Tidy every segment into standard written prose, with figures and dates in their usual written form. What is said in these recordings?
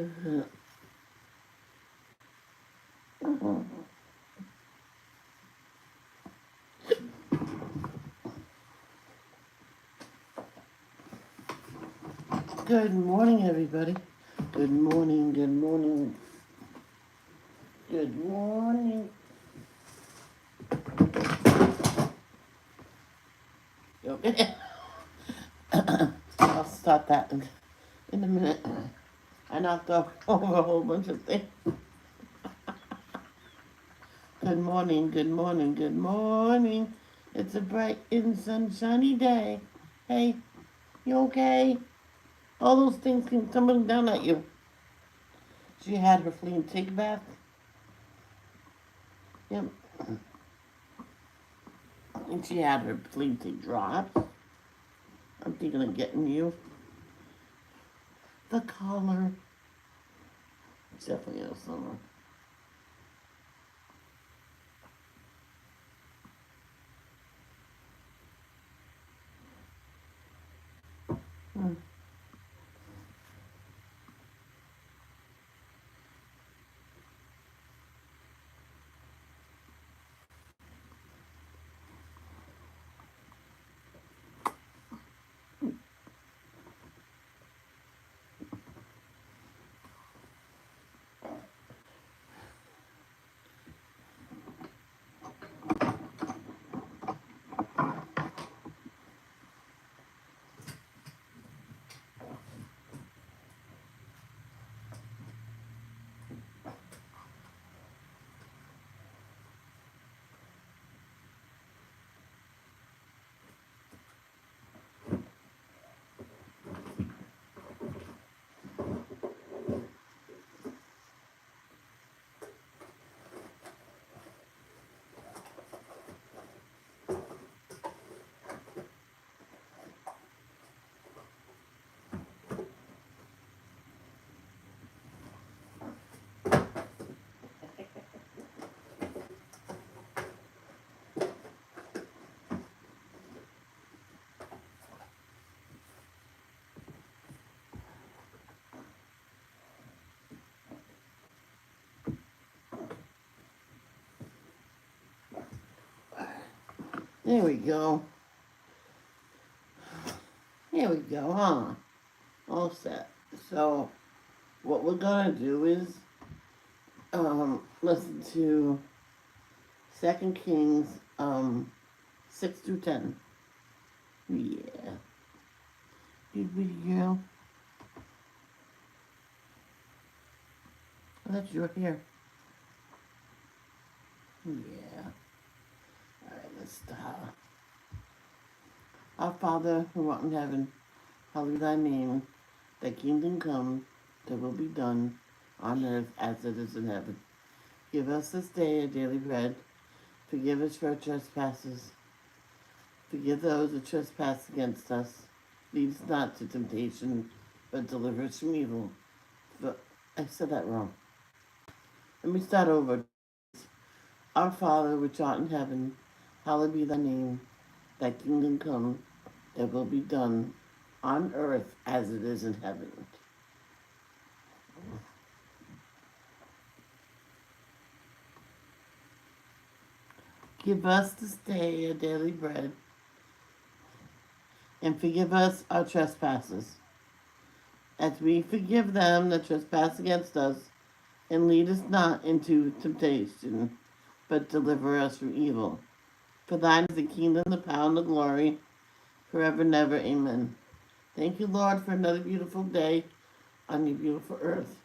Good morning, everybody. Good morning, good morning, good morning. Okay. I'll start that in a minute. I knocked off over a whole bunch of things. Good morning, good morning, good morning. It's a bright and sunshiny day. Hey, you okay? All those things came tumbling down at you. She had her flea and tick bath. Yep. And she had her flea and tick drops. I'm thinking of getting you the collar. It's definitely in the summer. Hmm. There we go. Here we go, huh? All set. So, what we're gonna do is listen to 2 Kings 6 through 10. Yeah. Good video. I thought you were here. Yeah. Alright, let's start. Our Father who art in heaven, hallowed be thy name. Thy kingdom come, thy will be done on earth as it is in heaven. Give us this day our daily bread. Forgive us for our trespasses. Forgive those who trespass against us. Lead us not to temptation, but deliver us from evil. I said that wrong. Let me start over. Our Father, which art in heaven, hallowed be thy name. Thy kingdom come, thy will be done on earth as it is in heaven. Give us this day our daily bread, and forgive us our trespasses, as we forgive them that trespass against us, and lead us not into temptation, but deliver us from evil. For thine is the kingdom, the power, and the glory, forever and ever. Amen. Thank you, Lord, for another beautiful day on your beautiful earth.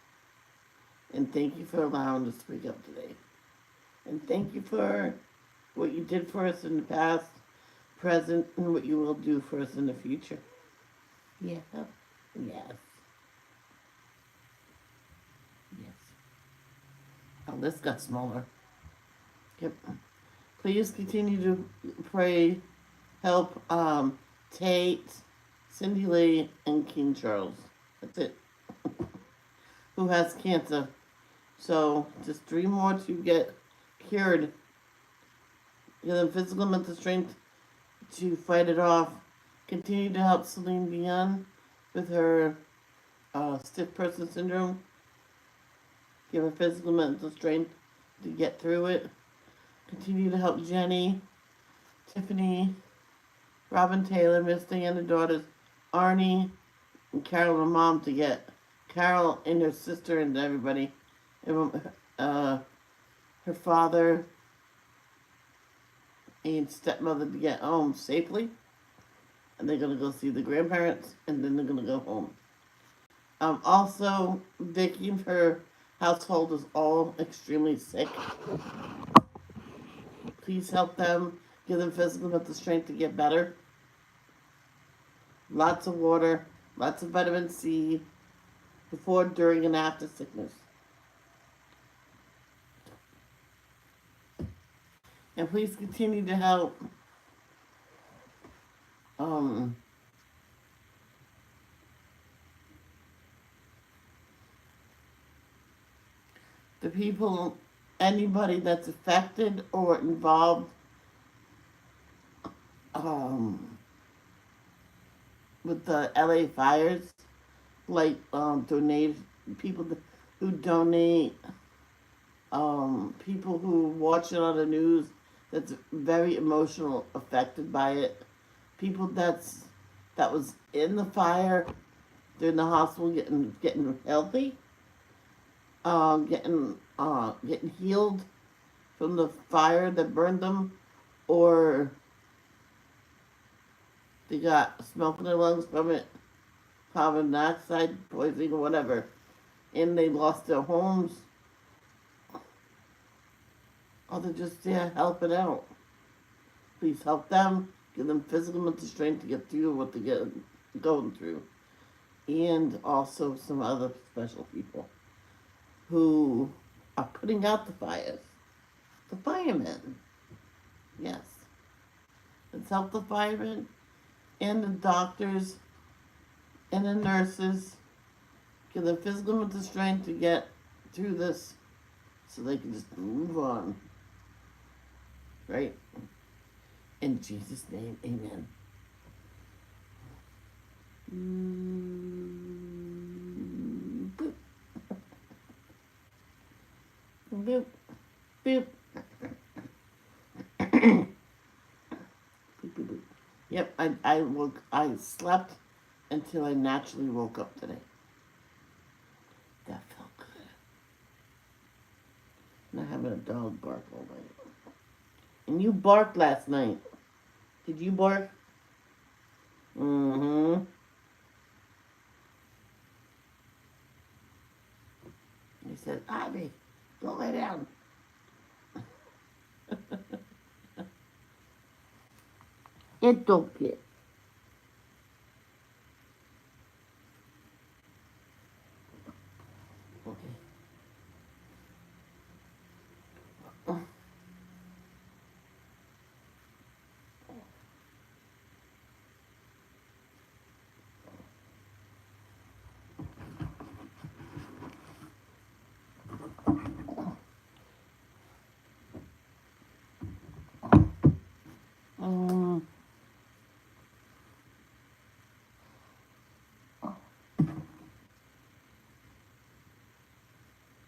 And thank you for allowing us to wake up today. And thank you for what you did for us in the past, present, and what you will do for us in the future. Yeah. Yes. Yes. Oh, this got smaller. Yep. Please continue to pray, help Tate, Cindy Lee, and King Charles. That's it. Who has cancer. So just 3 more to get cured. Give them physical and mental strength to fight it off. Continue to help Celine Dion with her stiff person syndrome Give her physical and mental strength to get through it. Continue to help Jenny, Tiffany, Robin Taylor, Misty and the daughters, Arnie, and Carol and mom to get Carol and her sister and everybody, and her father and stepmother to get home safely. And they're gonna go see the grandparents, and then they're gonna go home. Also, Vicky and her household is all extremely sick. Please help them. Give them physical and mental strength to get better. Lots of water, lots of vitamin C before, during, and after sickness. And please continue to help the people, anybody that's affected or involved with the LA fires, like donate people who donate, people who watch it on the news that's very emotional, affected by it, people that was in the fire, they're in the hospital getting healthy, getting healed from the fire that burned them, or they got smoke in their lungs from it, carbon dioxide poisoning or whatever, and they lost their homes, or they're just there helping out. Please help them, give them physical and mental strength to get through what they're going through. And also some other special people who are putting out the fires. The firemen. Yes. Let's help the firemen and the doctors and the nurses. Give them physical and mental strength to get through this so they can just move on. Right? In Jesus' name, amen. Boop. Boop. Boop. Boop, boop, boop. Yep, I slept until I naturally woke up today. That felt good. Not having a dog bark all night. And you barked last night. Did you bark? Mm-hmm. He said, Ivy, go lay down. It's okay. Okay.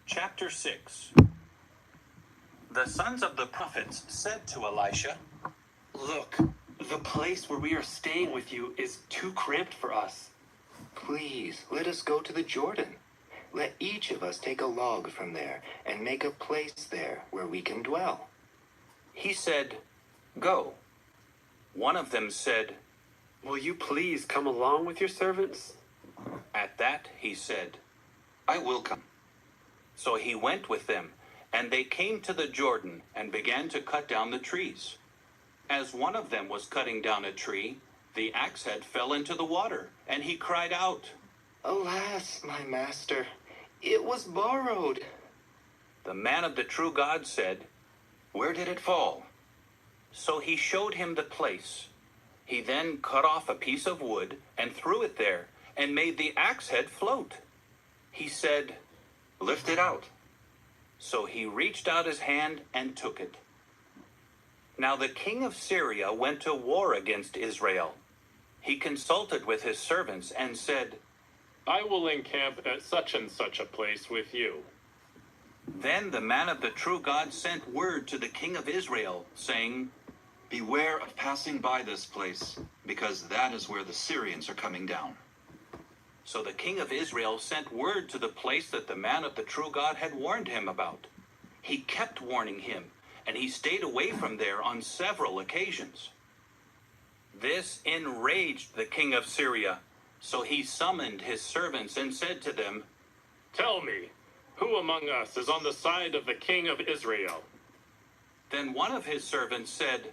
Chapter 6. The sons of the prophets said to Elisha, Look, the place where we are staying with you is too cramped for us. Please, let us go to the Jordan. Let each of us take a log from there and make a place there where we can dwell. He said, Go. One of them said, Will you please come along with your servants? At that he said, I will come. So he went with them, and they came to the Jordan and began to cut down the trees. As one of them was cutting down a tree, the axe head fell into the water, and he cried out, Alas, my master, it was borrowed. The man of the true God said, Where did it fall? So he showed him the place. He then cut off a piece of wood and threw it there, and made the axe head float. He said, Lift it out. So he reached out his hand and took it. Now the king of Syria went to war against Israel. He consulted with his servants and said, I will encamp at such and such a place with you. Then the man of the true God sent word to the king of Israel, saying, Beware of passing by this place, because that is where the Syrians are coming down. So the king of Israel sent word to the place that the man of the true God had warned him about. He kept warning him, and he stayed away from there on several occasions. This enraged the king of Syria, so he summoned his servants and said to them, Tell me, who among us is on the side of the king of Israel? Then one of his servants said,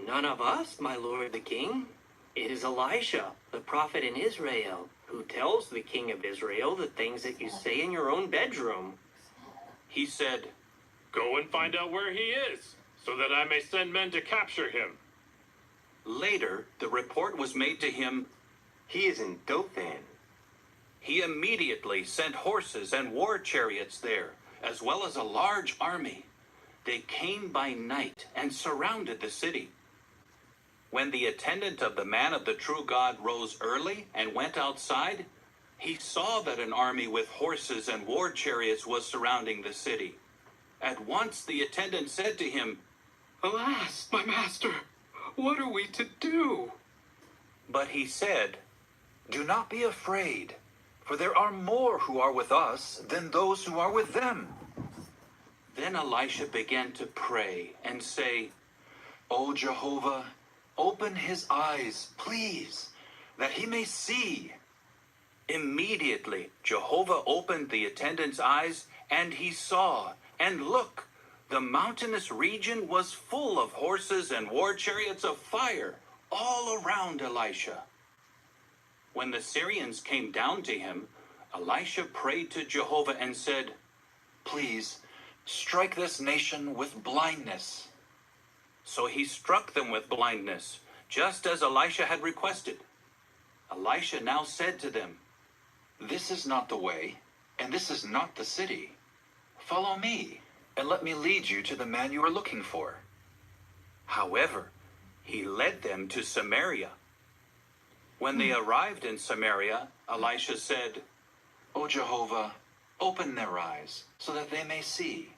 None of us, my lord the king. It is Elisha, the prophet in Israel, who tells the king of Israel the things that you say in your own bedroom. He said, Go and find out where he is, so that I may send men to capture him. Later, the report was made to him. He is in Dothan. He immediately sent horses and war chariots there, as well as a large army. They came by night and surrounded the city. When the attendant of the man of the true God rose early and went outside, he saw that an army with horses and war chariots was surrounding the city. At once the attendant said to him, Alas, my master, what are we to do? But he said, Do not be afraid, for there are more who are with us than those who are with them. Then Elisha began to pray and say, O Jehovah, open his eyes, please, that he may see. Immediately Jehovah opened the attendant's eyes, and he saw, and look, the mountainous region was full of horses and war chariots of fire all around Elisha. When the Syrians came down to him, Elisha prayed to Jehovah and said, Please, strike this nation with blindness. So he struck them with blindness, just as Elisha had requested. Elisha now said to them, This is not the way, and this is not the city. Follow me, and let me lead you to the man you are looking for. However, he led them to Samaria. When they arrived in Samaria, Elisha said, O Jehovah, open their eyes, so that they may see.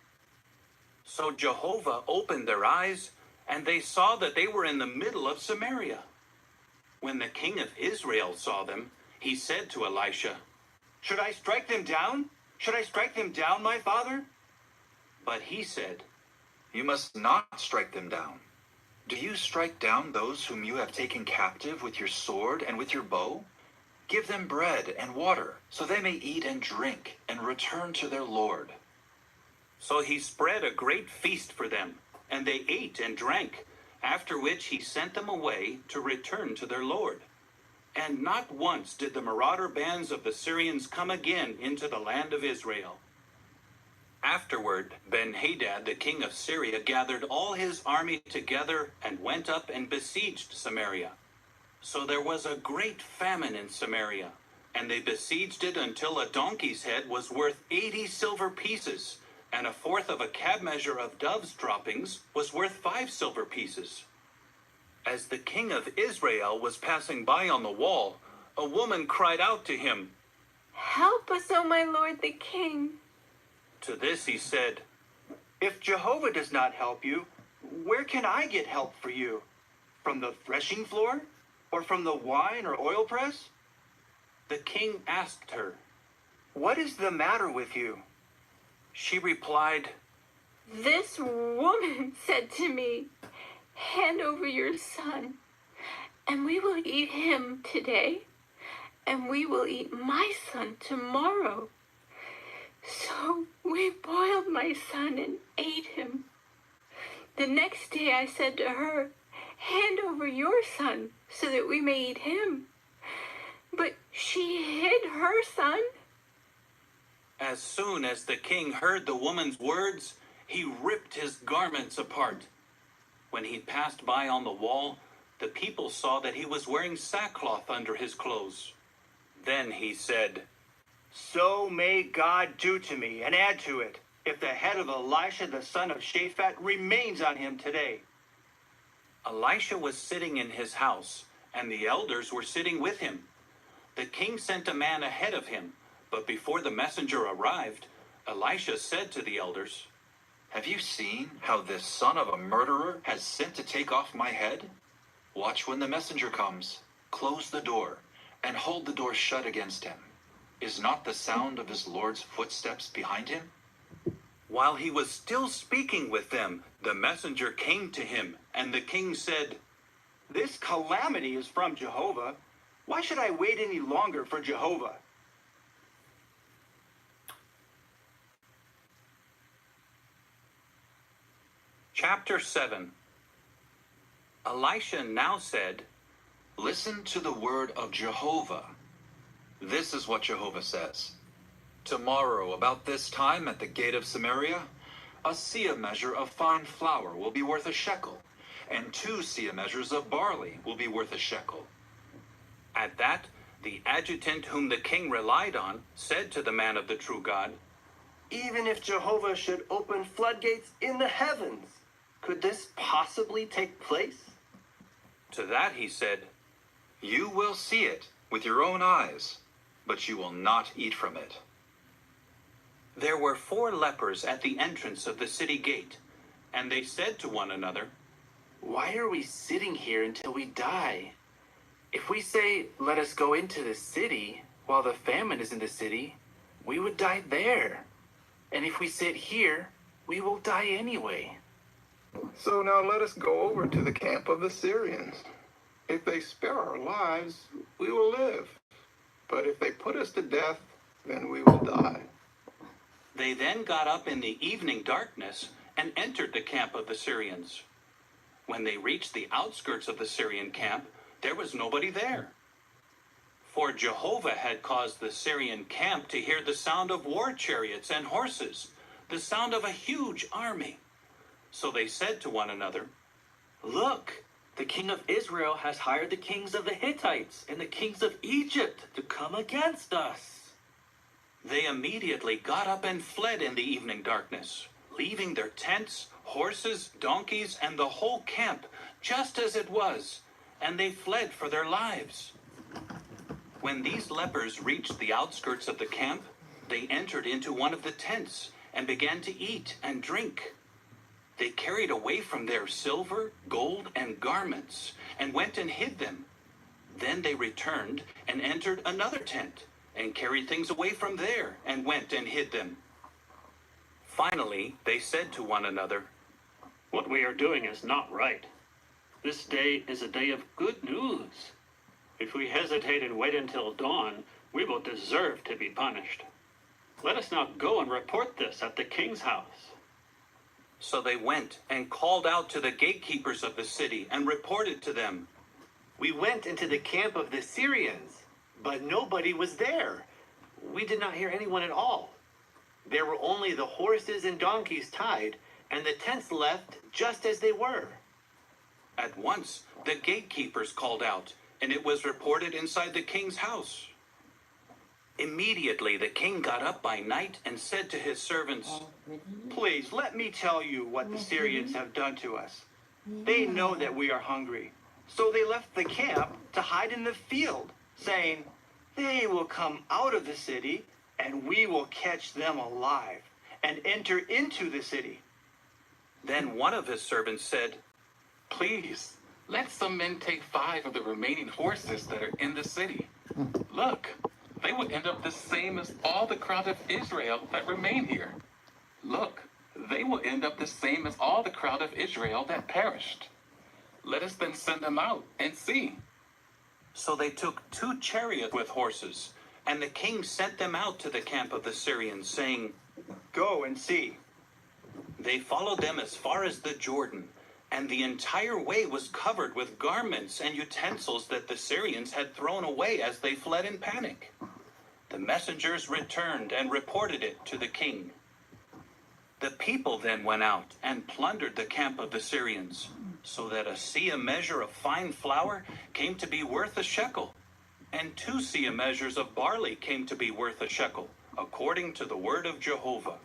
So Jehovah opened their eyes, and they saw that they were in the middle of Samaria. When the king of Israel saw them, he said to Elisha, Should I strike them down? Should I strike them down, my father? But he said, You must not strike them down. Do you strike down those whom you have taken captive with your sword and with your bow? Give them bread and water, so they may eat and drink and return to their Lord. So he spread a great feast for them, and they ate and drank, after which he sent them away to return to their Lord. And not once did the marauder bands of the Syrians come again into the land of Israel. Afterward, Ben-Hadad, the king of Syria, gathered all his army together and went up and besieged Samaria. So there was a great famine in Samaria, and they besieged it until a donkey's head was worth 80 silver pieces, and a fourth of a cab measure of dove's droppings was worth 5 silver pieces. As the king of Israel was passing by on the wall, a woman cried out to him. Help us, O my lord the king. To this he said, If Jehovah does not help you, where can I get help for you? From the threshing floor? Or from the wine or oil press? The king asked her. What is the matter with you? She replied, This woman said to me, Hand over your son, and we will eat him today, and we will eat my son tomorrow. So we boiled my son and ate him. The next day I said to her, Hand over your son, so that we may eat him. But she hid her son. As soon as the king heard the woman's words, he ripped his garments apart. When he passed by on the wall, the people saw that he was wearing sackcloth under his clothes. Then he said, So may God do to me, and add to it, if the head of Elisha the son of Shaphat remains on him today. Elisha was sitting in his house, and the elders were sitting with him. The king sent a man ahead of him, but before the messenger arrived, Elisha said to the elders, Have you seen how this son of a murderer has sent to take off my head? Watch when the messenger comes. Close the door, and hold the door shut against him. Is not the sound of his Lord's footsteps behind him? While he was still speaking with them, the messenger came to him, and the king said, This calamity is from Jehovah. Why should I wait any longer for Jehovah? Chapter 7. Elisha now said, Listen to the word of Jehovah. This is what Jehovah says. Tomorrow, about this time, at the gate of Samaria, a seah measure of fine flour will be worth a shekel, and 2 seah measures of barley will be worth a shekel. At that, the adjutant whom the king relied on said to the man of the true God, Even if Jehovah should open floodgates in the heavens, could this possibly take place? To that he said, You will see it with your own eyes, but you will not eat from it. There were 4 lepers at the entrance of the city gate, and they said to one another, Why are we sitting here until we die? If we say, Let us go into the city, while the famine is in the city, we would die there. And if we sit here, we will die anyway. So now let us go over to the camp of the Syrians. If they spare our lives, we will live. But if they put us to death, then we will die. They then got up in the evening darkness and entered the camp of the Syrians. When they reached the outskirts of the Syrian camp, there was nobody there. For Jehovah had caused the Syrian camp to hear the sound of war chariots and horses, the sound of a huge army. So they said to one another, Look, the king of Israel has hired the kings of the Hittites and the kings of Egypt to come against us. They immediately got up and fled in the evening darkness, leaving their tents, horses, donkeys, and the whole camp, just as it was, and they fled for their lives. When these lepers reached the outskirts of the camp, they entered into one of the tents and began to eat and drink. They carried away from there silver, gold, and garments, and went and hid them. Then they returned and entered another tent, and carried things away from there, and went and hid them. Finally, they said to one another, What we are doing is not right. This day is a day of good news. If we hesitate and wait until dawn, we will deserve to be punished. Let us now go and report this at the king's house. So they went and called out to the gatekeepers of the city and reported to them, We went into the camp of the Syrians, but nobody was there. We did not hear anyone at all. There were only the horses and donkeys tied, and the tents left just as they were. At once, the gatekeepers called out, and it was reported inside the king's house. Immediately the king got up by night and said to his servants, Please, let me tell you what the Syrians have done to us. They know that we are hungry, so they left the camp to hide in the field, saying, They will come out of the city, and we will catch them alive and enter into the city. Then one of his servants said, Please, let some men take 5 of the remaining horses that are in the city. Look, they will end up the same as all the crowd of Israel that remain here. Look, they will end up the same as all the crowd of Israel that perished. Let us then send them out and see. So they took 2 chariots with horses, and the king sent them out to the camp of the Syrians, saying, Go and see. They followed them as far as the Jordan, and the entire way was covered with garments and utensils that the Syrians had thrown away as they fled in panic. The messengers returned and reported it to the king. The people then went out and plundered the camp of the Syrians, so that a seah measure of fine flour came to be worth a shekel, and 2 seah measures of barley came to be worth a shekel, according to the word of Jehovah.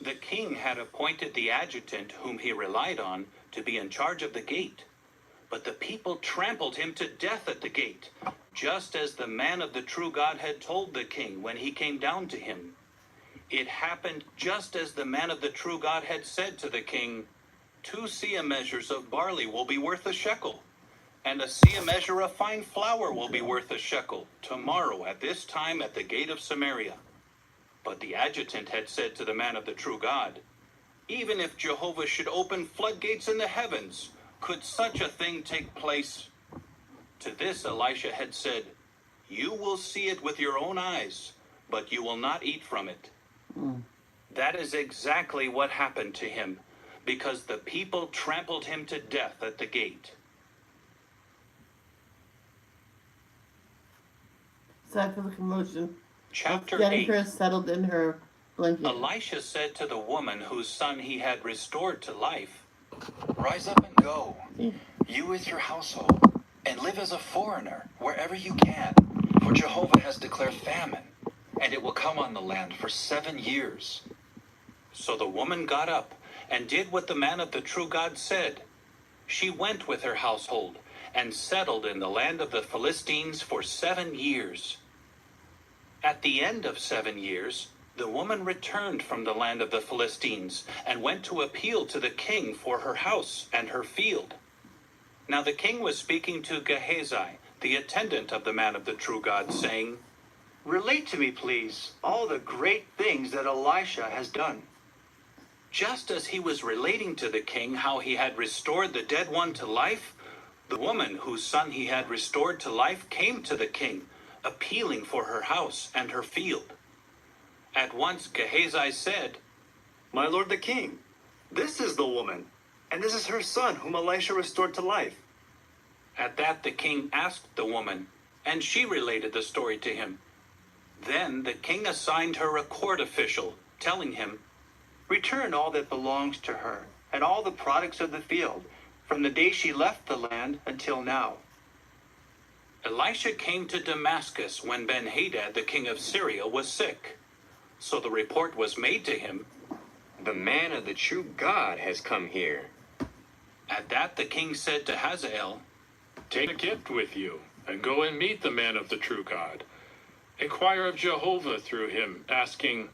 The king had appointed the adjutant whom he relied on to be in charge of the gate, but the people trampled him to death at the gate, just as the man of the true God had told the king when he came down to him. It happened just as the man of the true God had said to the king, 2 seah measures of barley will be worth a shekel, and a seah measure of fine flour will be worth a shekel, tomorrow at this time at the gate of Samaria. But the adjutant had said to the man of the true God, even if Jehovah should open floodgates in the heavens, could such a thing take place? To this Elisha had said, you will see it with your own eyes, but you will not eat from it. That is exactly what happened to him, because the people trampled him to death at the gate. Sorry for the commotion. Chapter Getting 8. her settled in her blanket. Elisha said to the woman whose son he had restored to life, Rise up and go, you with your household, and live as a foreigner wherever you can, for Jehovah has declared famine, and it will come on the land for 7 years. So the woman got up and did what the man of the true God said. She went with her household and settled in the land of the Philistines for 7 years. At the end of 7 years, the woman returned from the land of the Philistines and went to appeal to the king for her house and her field. Now the king was speaking to Gehazi, the attendant of the man of the true God, saying, Relate to me, please, all the great things that Elisha has done. just as he was relating to the king how he had restored the dead one to life, the woman whose son he had restored to life came to the king, appealing for her house and her field. At once Gehazi said, My lord the king, this is the woman, and this is her son whom Elisha restored to life. At that the king asked the woman, and she related the story to him. Then the king assigned her a court official, telling him, Return all that belongs to her, and all the products of the field, from the day she left the land until now. Elisha came to Damascus when Ben-Hadad, the king of Syria, was sick. So the report was made to him, The man of the true God has come here. At that the king said to Hazael, Take a gift with you, and go and meet the man of the true God. Inquire of Jehovah through him, asking,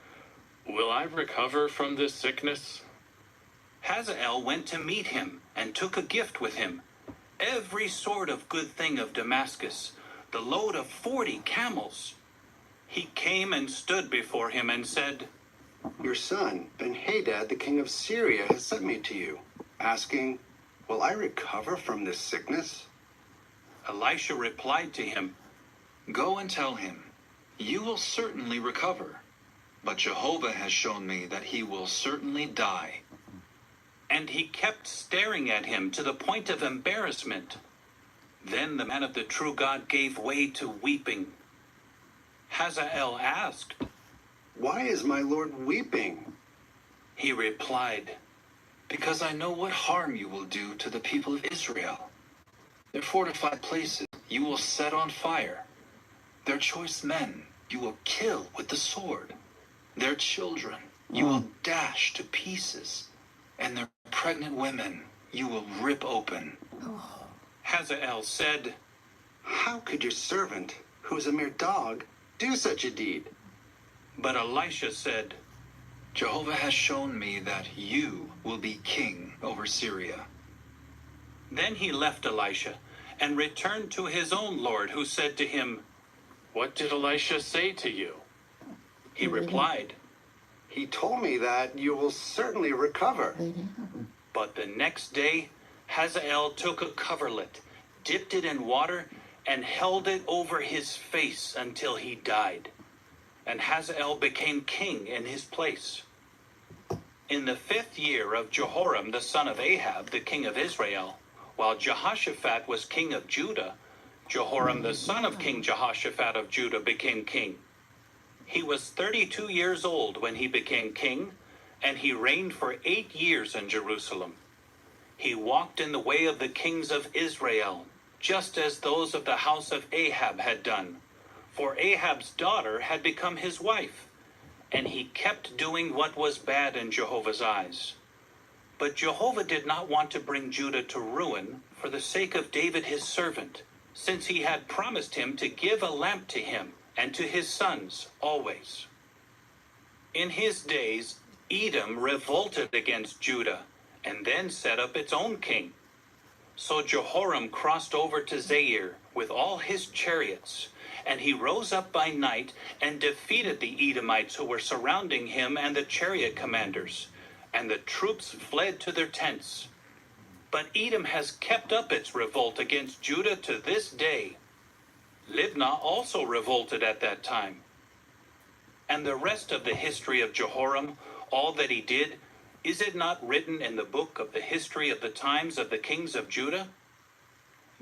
Will I recover from this sickness? Hazael went to meet him and took a gift with him, every sort of good thing of Damascus, the load of 40 camels. He came and stood before him and said, Your son, Ben-Hadad, the king of Syria, has sent me to you, asking, Will I recover from this sickness? Elisha replied to him, Go and tell him, you will certainly recover, but Jehovah has shown me that he will certainly die. And he kept staring at him to the point of embarrassment. Then the man of the true God gave way to weeping. Hazael asked, Why is my lord weeping? He replied, Because I know what harm you will do to the people of Israel. Their fortified places you will set on fire. Their choice men you will kill with the sword. Their children you will dash to pieces, and their pregnant women you will rip open. Hazael said, How could your servant, who is a mere dog, do such a deed? But Elisha said, Jehovah has shown me that you will be king over Syria. Then he left Elisha and returned to his own lord, who said to him, What did Elisha say to you? He replied, He told me that you will certainly recover. But the next day Hazael took a coverlet, dipped it in water, and held it over his face until he died. And Hazael became king in his place. In the 5th year of Jehoram the son of Ahab, the king of Israel, while Jehoshaphat was king of Judah, Jehoram the son of King Jehoshaphat of Judah became king. He was 32 years old when he became king, and he reigned for 8 years in Jerusalem. He walked in the way of the kings of Israel, just as those of the house of Ahab had done. For Ahab's daughter had become his wife, and he kept doing what was bad in Jehovah's eyes. But Jehovah did not want to bring Judah to ruin for the sake of David his servant, since he had promised him to give a lamp to him and to his sons always. In his days, Edom revolted against Judah and then set up its own king. So Jehoram crossed over to Zair with all his chariots, and he rose up by night and defeated the Edomites who were surrounding him and the chariot commanders, and the troops fled to their tents. But Edom has kept up its revolt against Judah to this day. Libnah also revolted at that time. And the rest of the history of Jehoram, all that he did, is it not written in the book of the history of the times of the kings of Judah?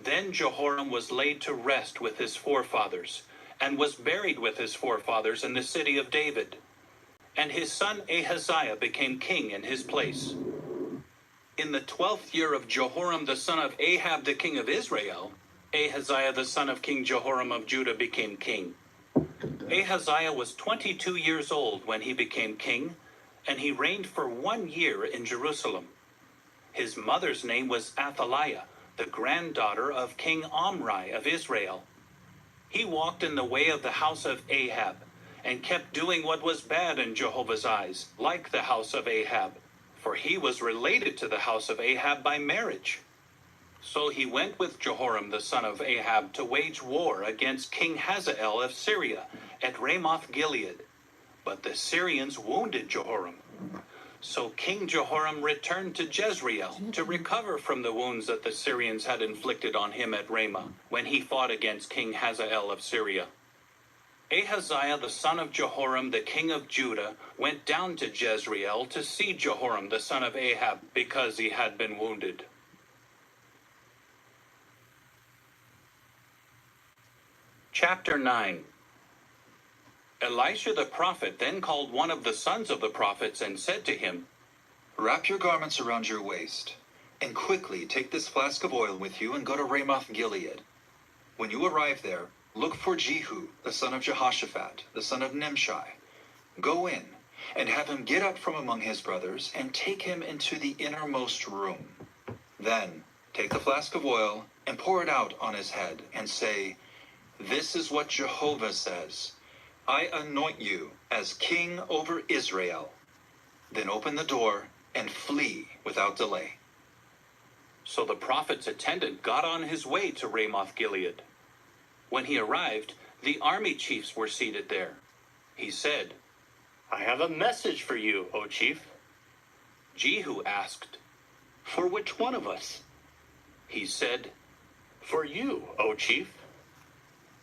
Then Jehoram was laid to rest with his forefathers, and was buried with his forefathers in the city of David. And his son Ahaziah became king in his place. In the 12th year of Jehoram the son of Ahab the king of Israel, Ahaziah the son of King Jehoram of Judah became king. Ahaziah was 22 years old when he became king, and he reigned for 1 year in Jerusalem. His mother's name was Athaliah, the granddaughter of King Omri of Israel. He walked in the way of the house of Ahab, and kept doing what was bad in Jehovah's eyes, like the house of Ahab, for he was related to the house of Ahab by marriage. So he went with Jehoram the son of Ahab to wage war against King Hazael of Syria at Ramoth Gilead. But the Syrians wounded Jehoram. So King Jehoram returned to Jezreel to recover from the wounds that the Syrians had inflicted on him at Ramah when he fought against King Hazael of Syria. Ahaziah the son of Jehoram the king of Judah went down to Jezreel to see Jehoram the son of Ahab because he had been wounded. Chapter 9. Elisha the prophet then called one of the sons of the prophets and said to him, Wrap your garments around your waist, and quickly take this flask of oil with you and go to Ramoth Gilead. When you arrive there, look for Jehu, the son of Jehoshaphat, the son of Nimshi. Go in, and have him get up from among his brothers, and take him into the innermost room. Then take the flask of oil, and pour it out on his head, and say, This is what Jehovah says. I anoint you as king over Israel. Then open the door and flee without delay. So the prophet's attendant got on his way to Ramoth Gilead. When he arrived, the army chiefs were seated there. He said, I have a message for you, O chief. Jehu asked, For which one of us? He said, For you, O chief.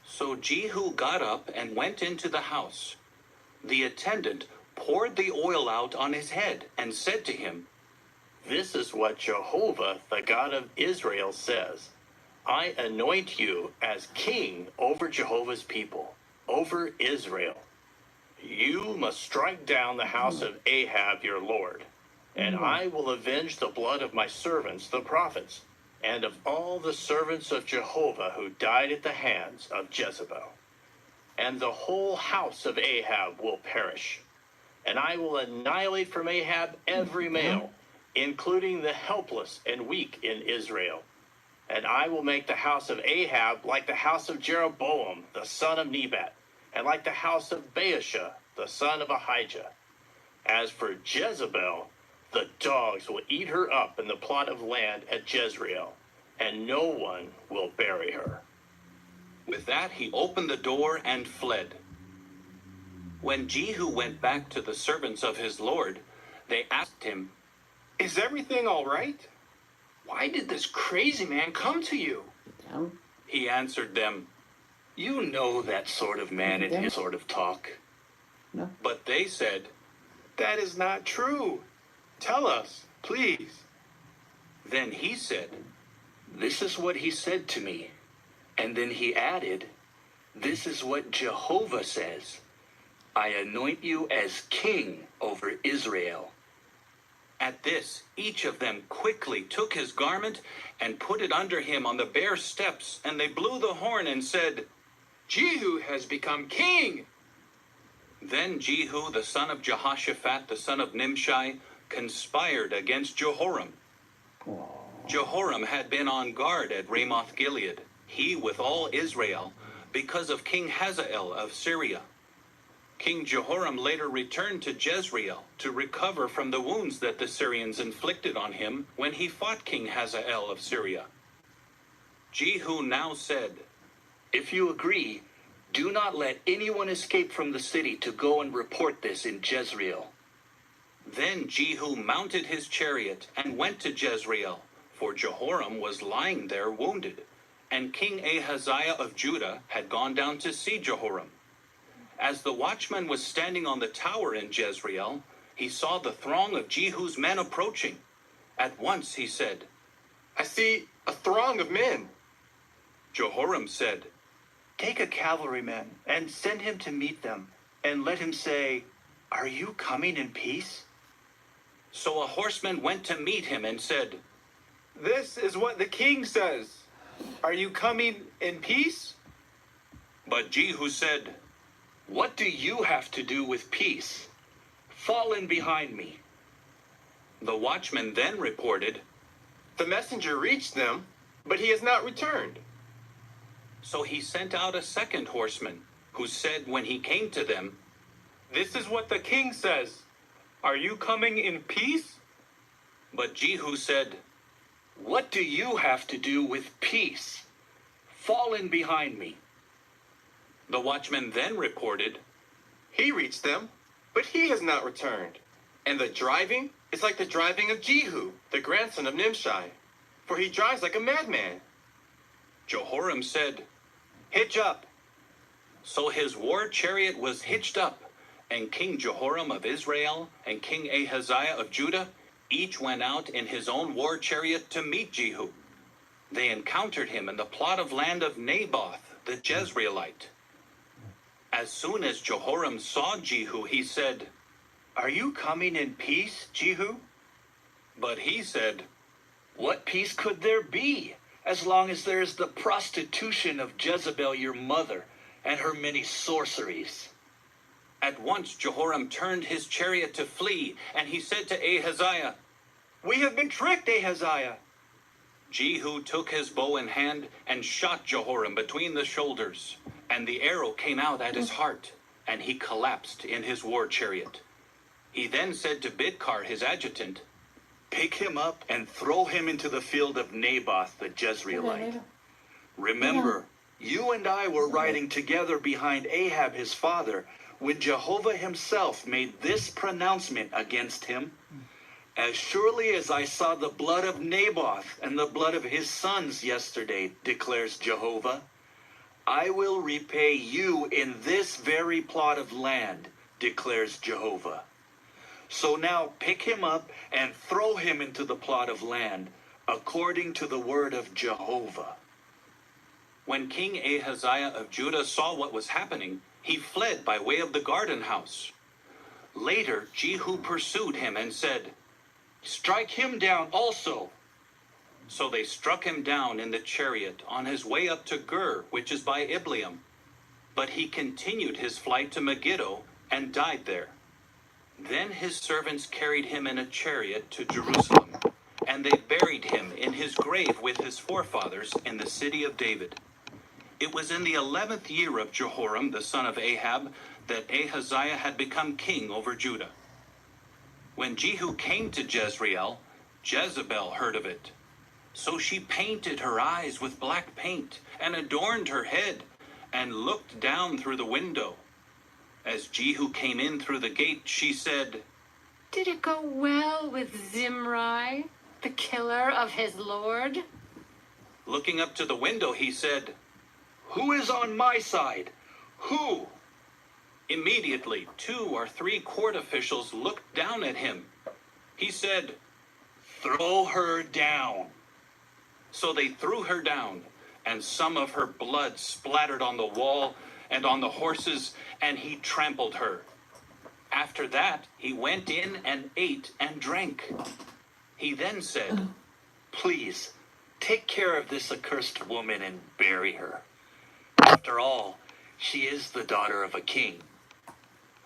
So Jehu got up and went into the house. The attendant poured the oil out on his head and said to him, This is what Jehovah, the God of Israel, says. I anoint you as king over Jehovah's people, over Israel. You must strike down the house of Ahab your lord, and I will avenge the blood of my servants, the prophets, and of all the servants of Jehovah who died at the hands of Jezebel. And the whole house of Ahab will perish, and I will annihilate from Ahab every male, including the helpless and weak in Israel. And I will make the house of Ahab like the house of Jeroboam, the son of Nebat, and like the house of Baasha, the son of Ahijah. As for Jezebel, the dogs will eat her up in the plot of land at Jezreel, and no one will bury her. With that he opened the door and fled. When Jehu went back to the servants of his lord, they asked him, Is everything all right? Why did this crazy man come to you? He answered them, You know that sort of man and his sort of talk. No. But they said, That is not true. Tell us, please. Then he said, This is what he said to me. And then he added, This is what Jehovah says. I anoint you as king over Israel. At this, each of them quickly took his garment and put it under him on the bare steps, and they blew the horn and said, Jehu has become king. Then Jehu, the son of Jehoshaphat, the son of Nimshi, conspired against Jehoram. Jehoram had been on guard at Ramoth Gilead, he with all Israel, because of King Hazael of Syria. King Jehoram later returned to Jezreel to recover from the wounds that the Syrians inflicted on him when he fought King Hazael of Syria. Jehu now said, "If you agree, do not let anyone escape from the city to go and report this in Jezreel." Then Jehu mounted his chariot and went to Jezreel, for Jehoram was lying there wounded, and King Ahaziah of Judah had gone down to see Jehoram. As the watchman was standing on the tower in Jezreel, he saw the throng of Jehu's men approaching. At once he said, "I see a throng of men." Jehoram said, Take a cavalryman and send him to meet them, and let him say, 'Are you coming in peace?'" So a horseman went to meet him and said, "This is what the king says. Are you coming in peace?" But Jehu said, "What do you have to do with peace? Fall in behind me." The watchman then reported, "The messenger reached them, but he has not returned." So he sent out a second horseman, who said when he came to them, "This is what the king says. Are you coming in peace?" But Jehu said, "What do you have to do with peace? Fall in behind me." The watchman then reported, "He reached them, but he has not returned. And the driving is like the driving of Jehu, the grandson of Nimshi, for he drives like a madman." Jehoram said, "Hitch up." So his war chariot was hitched up, and King Jehoram of Israel and King Ahaziah of Judah each went out in his own war chariot to meet Jehu. They encountered him in the plot of land of Naboth the Jezreelite. As soon as Jehoram saw Jehu, he said, "Are you coming in peace, Jehu?" But he said, "What peace could there be, as long as there is the prostitution of Jezebel your mother, and her many sorceries?" At once Jehoram turned his chariot to flee, and he said to Ahaziah, "We have been tricked, Ahaziah." Jehu took his bow in hand and shot Jehoram between the shoulders, and the arrow came out at his heart, and he collapsed in his war chariot. He then said to Bidkar, his adjutant, "Pick him up and throw him into the field of Naboth the Jezreelite. Remember, you and I were riding together behind Ahab his father when Jehovah himself made this pronouncement against him. As surely as I saw the blood of Naboth and the blood of his sons yesterday, declares Jehovah, I will repay you in this very plot of land, declares Jehovah. So now pick him up and throw him into the plot of land, according to the word of Jehovah." When King Ahaziah of Judah saw what was happening, he fled by way of the garden house. Later, Jehu pursued him and said, "Strike him down also." So they struck him down in the chariot on his way up to Gur, which is by Ibleam. But he continued his flight to Megiddo and died there. Then his servants carried him in a chariot to Jerusalem, and they buried him in his grave with his forefathers in the city of David. It was in the 11th year of Jehoram, the son of Ahab, that Ahaziah had become king over Judah. When Jehu came to Jezreel, Jezebel heard of it. So she painted her eyes with black paint and adorned her head and looked down through the window. As Jehu came in through the gate, she said, "Did it go well with Zimri, the killer of his lord?" Looking up to the window, he said, "Who is on my side? Who?" Immediately, 2 or 3 court officials looked down at him. He said, "Throw her down." So they threw her down, and some of her blood splattered on the wall and on the horses, and he trampled her. After that, he went in and ate and drank. He then said, "Please, take care of this accursed woman and bury her. After all, she is the daughter of a king."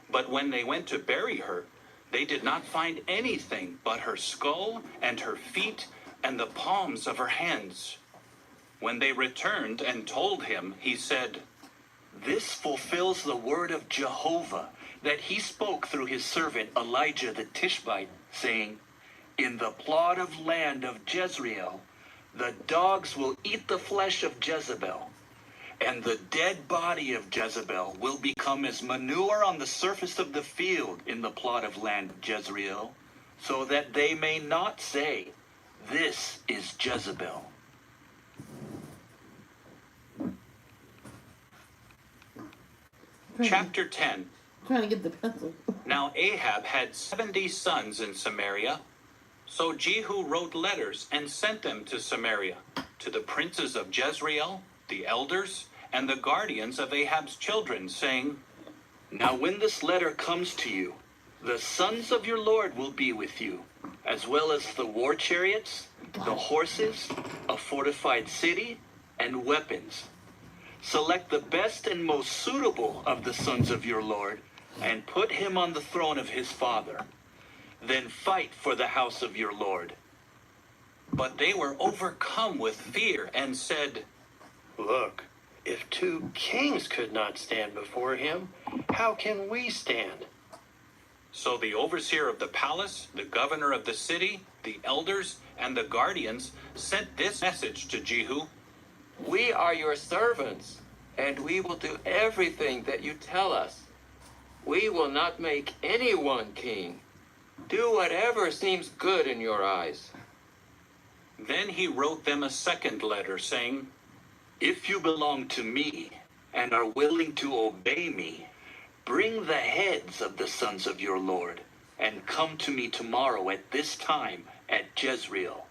But when they went to bury her, they did not find anything but her skull and her feet and the palms of her hands. When they returned and told him, he said, "This fulfills the word of Jehovah that he spoke through his servant Elijah the Tishbite, saying, In the plot of land of Jezreel, the dogs will eat the flesh of Jezebel, and the dead body of Jezebel will become as manure on the surface of the field in the plot of land of Jezreel, so that they may not say, This is Jezebel. Chapter 10. Trying to get the pencil. Now Ahab had 70 sons in Samaria. So Jehu wrote letters and sent them to Samaria, to the princes of Jezreel, the elders, and the guardians of Ahab's children, saying, Now when this letter comes to you, the sons of your Lord will be with you, as well as the war chariots, the horses, a fortified city, and weapons. Select the best and most suitable of the sons of your Lord, and put him on the throne of his father. Then fight for the house of your Lord. But they were overcome with fear and said, Look, if 2 kings could not stand before him, how can we stand? So the overseer of the palace, the governor of the city, the elders, and the guardians sent this message to Jehu. We are your servants, and we will do everything that you tell us. We will not make anyone king. Do whatever seems good in your eyes. Then he wrote them a second letter, saying, If you belong to me and are willing to obey me, bring the heads of the sons of your Lord and come to me tomorrow at this time at Jezreel.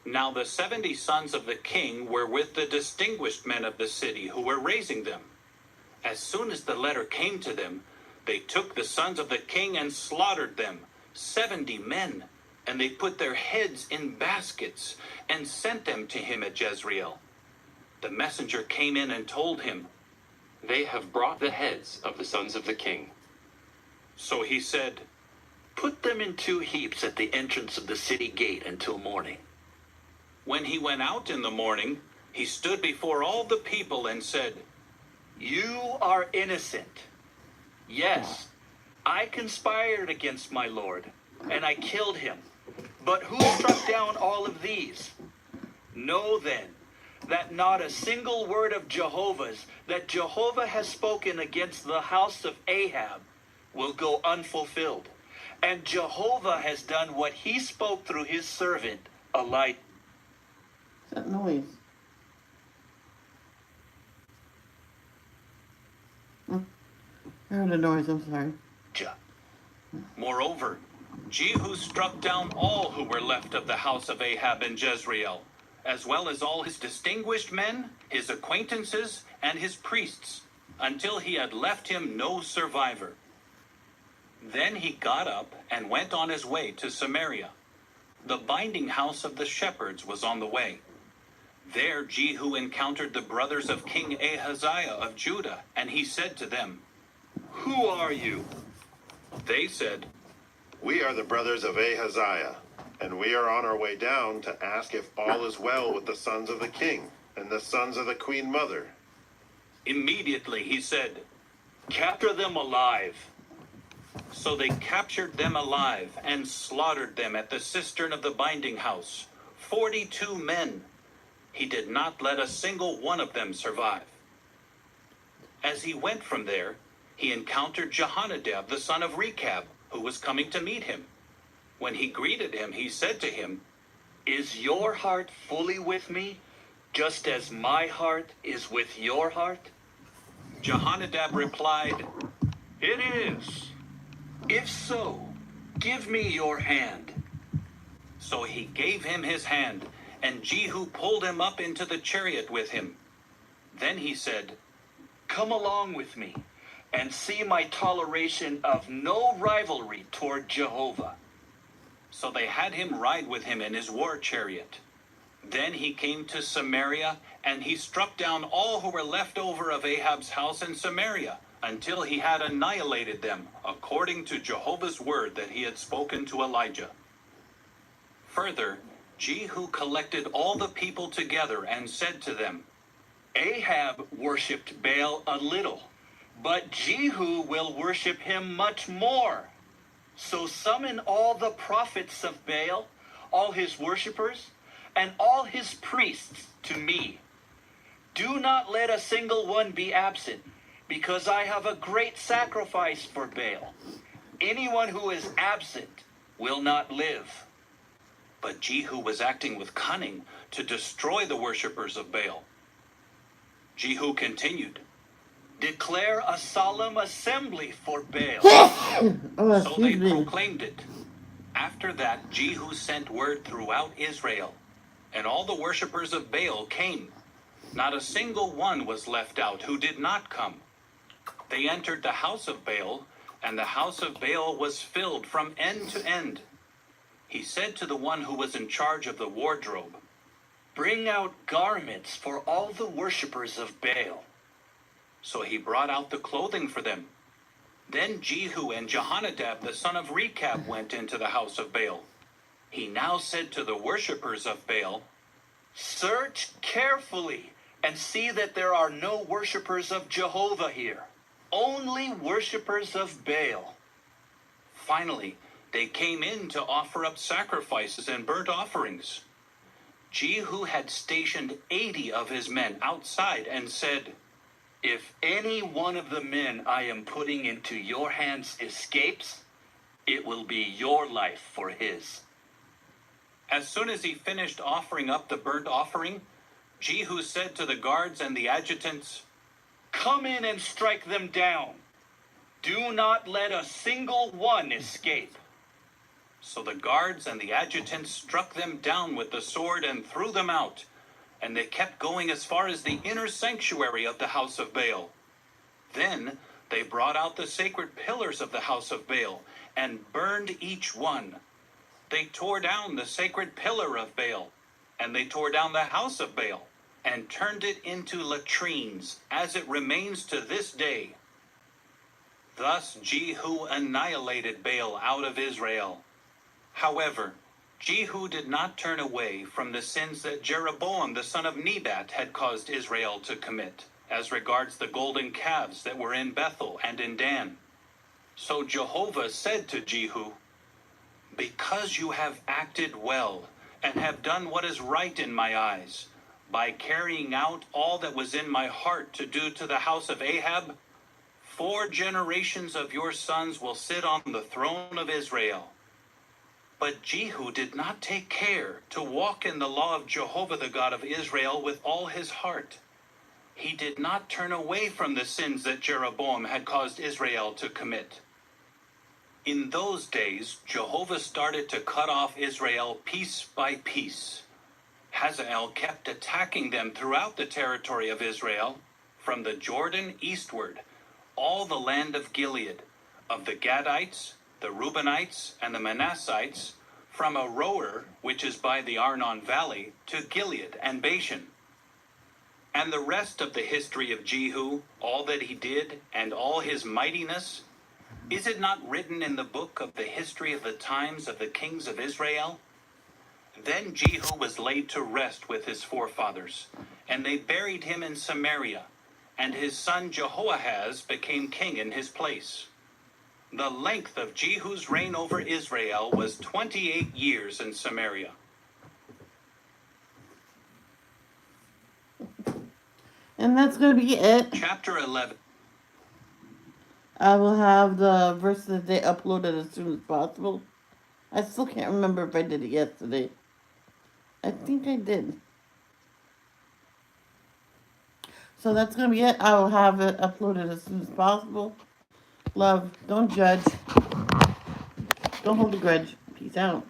Now the 70 sons of the king were with the distinguished men of the city who were raising them. As soon as the letter came to them, they took the sons of the king and slaughtered them, 70 men, and they put their heads in baskets and sent them to him at Jezreel. The messenger came in and told him, They have brought the heads of the sons of the king. So he said, Put them in 2 heaps at the entrance of the city gate until morning. When he went out in the morning, he stood before all the people and said, You are innocent. Yes, I conspired against my Lord, and I killed him. But who struck down all of these? Know then that not a single word of Jehovah's that Jehovah has spoken against the house of Ahab will go unfulfilled. And Jehovah has done what he spoke through his servant Elijah. What's that noise? I heard a noise, I'm sorry. Moreover, Jehu struck down all who were left of the house of Ahab in Jezreel, as well as all his distinguished men, his acquaintances, and his priests, until he had left him no survivor. Then he got up and went on his way to Samaria. The binding house of the shepherds was on the way. There Jehu encountered the brothers of King Ahaziah of Judah, and he said to them, Who are you? They said, We are the brothers of Ahaziah, and we are on our way down to ask if all is well with the sons of the king and the sons of the queen mother. Immediately he said, Capture them alive. So they captured them alive and slaughtered them at the cistern of the binding house, 42 men. He did not let a single one of them survive. As he went from there, he encountered Jehonadab, the son of Rechab, who was coming to meet him. When he greeted him, he said to him, Is your heart fully with me, just as my heart is with your heart? Jehonadab replied, It is. If so, give me your hand. So he gave him his hand, and Jehu pulled him up into the chariot with him. Then he said, Come along with me, and see my toleration of no rivalry toward Jehovah. So they had him ride with him in his war chariot. Then he came to Samaria, and he struck down all who were left over of Ahab's house in Samaria, until he had annihilated them, according to Jehovah's word that he had spoken to Elijah. Further, Jehu collected all the people together and said to them, Ahab worshipped Baal a little, But Jehu will worship him much more. So summon all the prophets of Baal, all his worshippers, and all his priests to me. Do not let a single one be absent, because I have a great sacrifice for Baal. Anyone who is absent will not live. But Jehu was acting with cunning to destroy the worshippers of Baal. Jehu continued, Declare a solemn assembly for Baal. So they proclaimed it. After that, Jehu sent word throughout Israel, and all the worshippers of Baal came. Not a single one was left out who did not come. They entered the house of Baal, and the house of Baal was filled from end to end. He said to the one who was in charge of the wardrobe, Bring out garments for all the worshippers of Baal. So he brought out the clothing for them. Then Jehu and Jehonadab the son of Rechab went into the house of Baal. He now said to the worshippers of Baal, Search carefully and see that there are no worshippers of Jehovah here, only worshippers of Baal. Finally, they came in to offer up sacrifices and burnt offerings. Jehu had stationed 80 of his men outside and said, If any one of the men I am putting into your hands escapes, it will be your life for his. As soon as he finished offering up the burnt offering, Jehu said to the guards and the adjutants, Come in and strike them down. Do not let a single one escape. So the guards and the adjutants struck them down with the sword and threw them out, and they kept going as far as the inner sanctuary of the house of Baal. Then they brought out the sacred pillars of the house of Baal and burned each one. They tore down the sacred pillar of Baal, and they tore down the house of Baal and turned it into latrines, as it remains to this day. Thus Jehu annihilated Baal out of Israel. However, Jehu did not turn away from the sins that Jeroboam the son of Nebat had caused Israel to commit, as regards the golden calves that were in Bethel and in Dan. So Jehovah said to Jehu, Because you have acted well, and have done what is right in my eyes, by carrying out all that was in my heart to do to the house of Ahab, 4 generations of your sons will sit on the throne of Israel. But Jehu did not take care to walk in the law of Jehovah the God of Israel with all his heart. He did not turn away from the sins that Jeroboam had caused Israel to commit. In those days, Jehovah started to cut off Israel piece by piece. Hazael kept attacking them throughout the territory of Israel, from the Jordan eastward, all the land of Gilead, of the Gadites, the Reubenites, and the Manassites, from Aroer, which is by the Arnon Valley, to Gilead and Bashan. And the rest of the history of Jehu, all that he did, and all his mightiness, is it not written in the book of the history of the times of the kings of Israel? Then Jehu was laid to rest with his forefathers, and they buried him in Samaria, and his son Jehoahaz became king in his place. The length of Jehu's reign over Israel was 28 years in Samaria. And that's going to be it. Chapter 11. I will have the verse of the day uploaded as soon as possible. I still can't remember if I did it yesterday. I think I did. So that's going to be it. I will have it uploaded as soon as possible. Love, don't judge. Don't hold a grudge. Peace out.